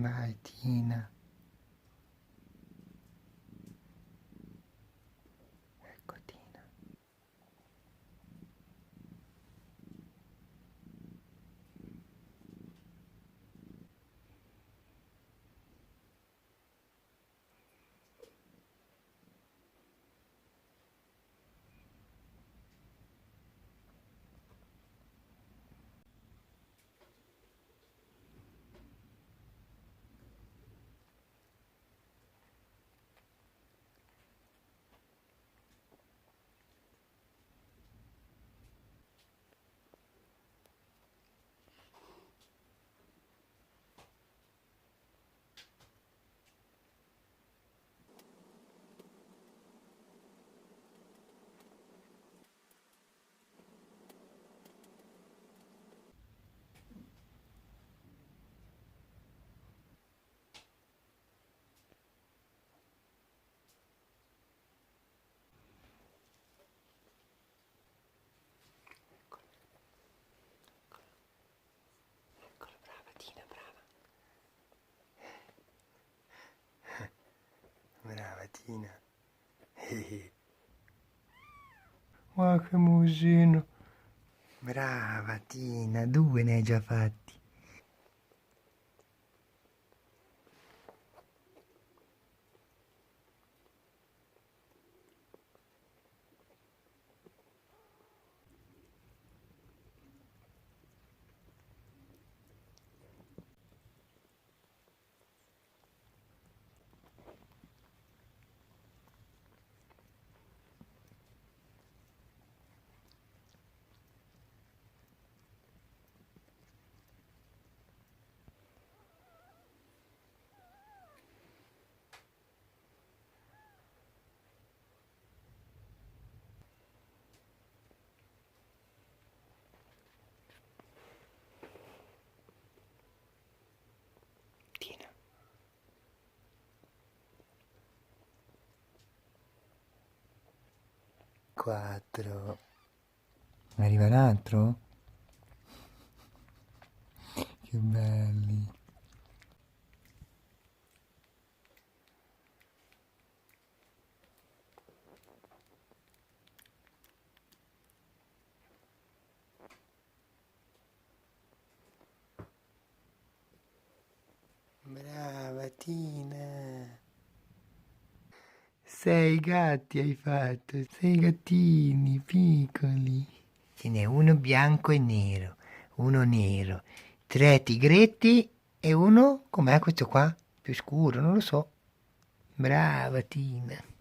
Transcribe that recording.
Vai, Tina. Ecco Tina. Eccolo, brava Tina, brava. Brava Tina. Guarda che musino. Brava Tina, 2 ne hai già fatti. Tina. 4. Arriva l'altro? Che belli. Brava Tina. 6 gatti hai fatto, 6 gattini piccoli. Ce n'è uno bianco e nero, uno nero, 3 tigretti e uno, com'è questo qua? Più scuro, non lo so. Brava Tina.